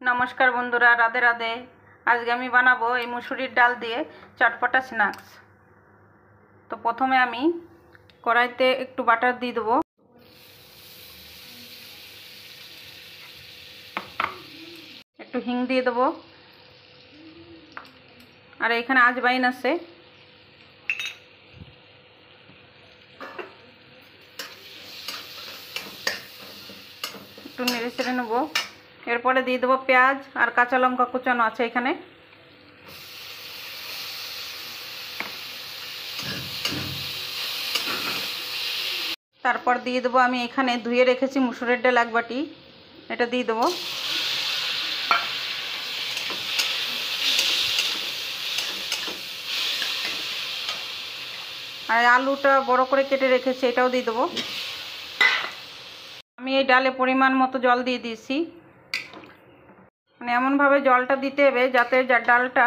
নমস্কার বন্ধুরা, রাধে রাধে। আজকে আমি বানাবো এই মুসুরির ডাল দিয়ে চটপটা স্ন্যাক্স। তো প্রথমে আমি কড়াইতে একটু বাটার দিয়ে দেবো, একটু হিং দিয়ে দেবো, আর এখানে আজওয়াইন আছে, একটু নেড়ে চেড়ে নেবো। এরপরে দিয়ে দেবো পেঁয়াজ আর কাঁচা লঙ্কা কুচানো আছে এখানে। তারপর দিয়ে দেবো আমি এখানে ধুয়ে রেখেছি মুসুরের ডাল এক বাটি, এটা দিয়ে দেবো। আর আলুটা বড় করে কেটে রেখেছি, এটাও দিয়ে দেবো। আমি এই ডালে পরিমাণ মতো জল দিয়ে দিয়েছি, মানে এমনভাবে জলটা দিতে হবে যাতে ডালটা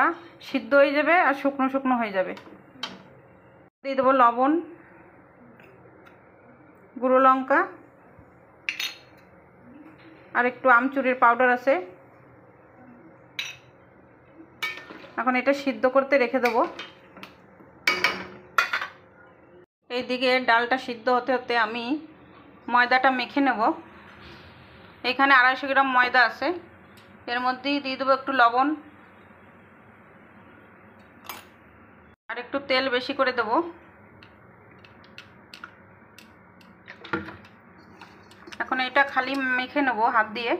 সিদ্ধ হয়ে যাবে আর শুকনো শুকনো হয়ে যাবে। দিয়ে দেবো লবণ, গুঁড়ো লঙ্কা, আর একটু আমচুরের পাউডার আছে। এখন এটা সিদ্ধ করতে রেখে দেবো। এইদিকে ডালটা সিদ্ধ হতে হতে আমি ময়দাটা মেখে নেব। এখানে 250 গ্রাম ময়দা আছে, এর মধ্যেই দিয়ে দেবো একটু লবণ আর একটু তেল বেশি করে দেবো। এখন এটা খালি মেখে নেব হাত দিয়ে,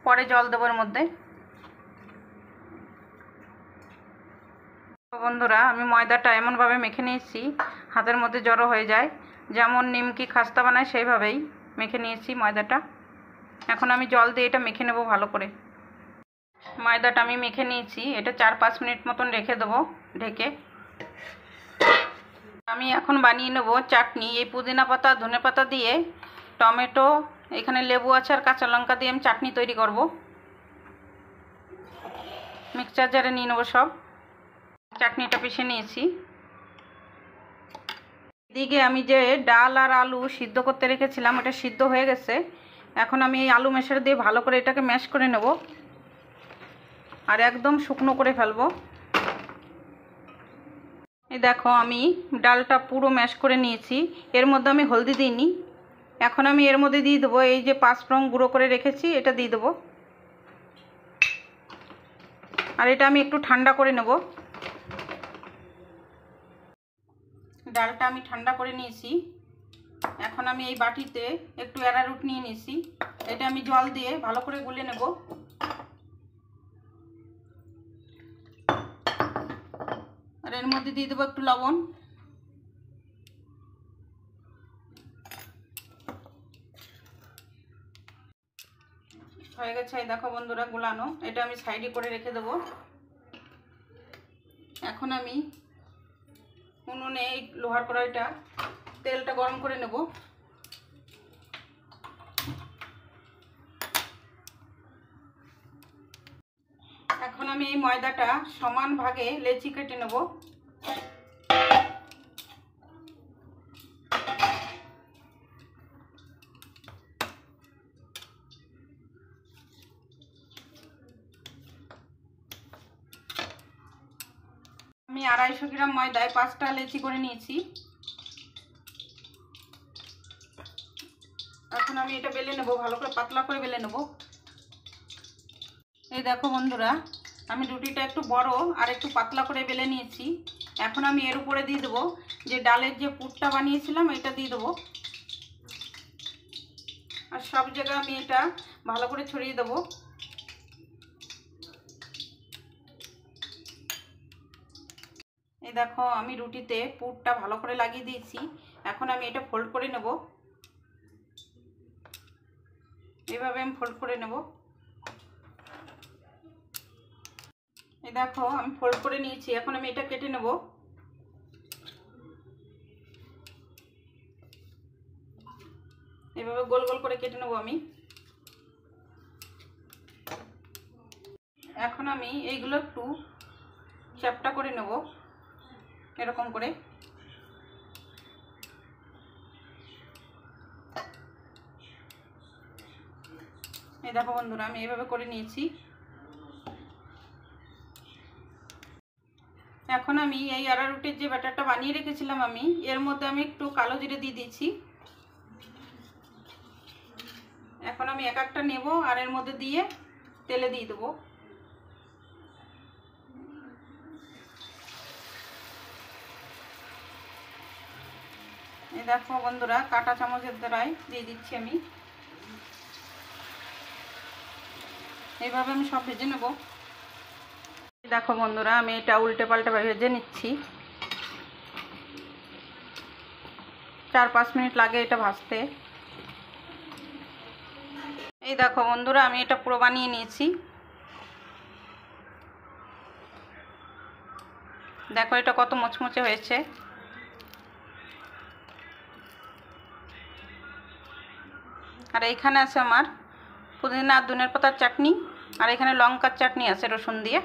পরে জল দেবো এর মধ্যে। বন্ধুরা, আমি ময়দাটা এমনভাবে মেখে নিয়েছি হাতের মধ্যে জড়ো হয়ে যায়, যেমন নিমকি খাস্তা বানায় সেইভাবেই মেখে নিয়েছি ময়দাটা। এখন আমি জল দিয়ে এটা মেখে নেব ভালো করে। ময়দাটা আমি মেখে নিয়েছি, এটা 4-5 মিনিট মতন রেখে দেবো ঢেকে। আমি এখন বানিয়ে নেব চাটনি। এই পুদিনা পাতা ধনে পাতা দিয়ে, টমেটো, এখানে লেবু আছে আর কাঁচা লঙ্কা দিয়ে আমি চাটনি তৈরি করব। মিক্সচার জারে নিয়ে নেবো সব। চাটনিটা পিষে নিয়েছি। এদিকে আমি যে ডাল আর আলু সিদ্ধ করতে রেখেছিলাম, এটা সিদ্ধ হয়ে গেছে। এখন আমি এই আলু মেশার দিয়ে ভালো করে এটাকে ম্যাশ করে নেব আর একদম শুকনো করে ফেলবো। এই দেখো, আমি ডালটা পুরো ম্যাশ করে নিয়েছি। এর মধ্যে আমি হলদি দিইনি। এখন আমি এর মধ্যে দিয়ে দেবো এই যে 5 ফোড়ন গুঁড়ো করে রেখেছি, এটা দিয়ে দেবো। আর এটা আমি একটু ঠান্ডা করে নেব। ডালটা আমি ঠান্ডা করে নিয়েছি। এখন আমি এই বাটিতে একটু অ্যারারুট নিয়ে নিয়েছি, এটা আমি জল দিয়ে ভালো করে গুলে নেব। আর এর মধ্যে দিয়ে দেবো একটু লবণ। হয়ে গেছে, এই দেখো বন্ধুরা গুলানো। এটা আমি সাইডে করে রেখে দেবো। এখন আমি উনুনে এই লোহার কড়াইটা তেলটা গরম করে নেব। এখন আমি এই ময়দাটা সমান ভাগে লেচি কেটে নেব। আমি 250 গ্রাম ময়দায় 5টা লেচি করে নিয়েছি। এখন আমি এটা বেলে নেব, ভালো করে পাতলা করে বেলে নেব। এই দেখো বন্ধুরা, আমি রুটিটা একটু বড় আর একটু পাতলা করে বেলে নিয়েছি। এখন আমি এর উপরে দিয়ে দেবো যে ডালের যে পুরটা বানিয়েছিলাম, এটা দিয়ে দেবো। আর সব জায়গায় আমি এটা ভালো করে ছড়িয়ে দেবো। এই দেখো, আমি রুটিতে পুরটা ভালো করে লাগিয়ে দিয়েছি। এখন আমি এটা ফোল্ড করে নেব। এভাবে আমি ফোল্ড করে নেব। এই দেখো, আমি ফোল্ড করে নিয়েছি। এখন আমি এটা কেটে নেব। এভাবে গোল গোল করে কেটে নেব আমি। এখন আমি এইগুলো একটু চ্যাপ্টা করে নেব এরকম করে। এই দেখো বন্ধুরা, আমি এইভাবে করে নিয়েছি। এখন আমি এই অ্যারারুটের যে ব্যাটারটা বানিয়ে রেখেছিলাম আমি, এর মধ্যে আমি একটু কালো জিরে দিয়ে দিয়েছি। এখন আমি এক একটা নেব আর এর মধ্যে দিয়ে তেলে দিয়ে দেবো। এই দেখো বন্ধুরা, কাঁটা চামচের দ্বারাই দিয়ে দিচ্ছি আমি। এইভাবে আমি সব ভেজে নেব। দেখো বন্ধুরা, আমি এটা উল্টে পাল্টে ভেজে নিচ্ছি। 4-5 মিনিট লাগে এটা ভাজতে। এই দেখো বন্ধুরা, আমি এটা পুরো বানিয়ে নিয়েছি। দেখো এটা কত মুচমুচে হয়েছে। আর এইখানে আছে আমার পুদিনা আর ধনের পাতার চাটনি, আর এখানে লঙ্কার চাটনি আছে রসুন দিয়ে।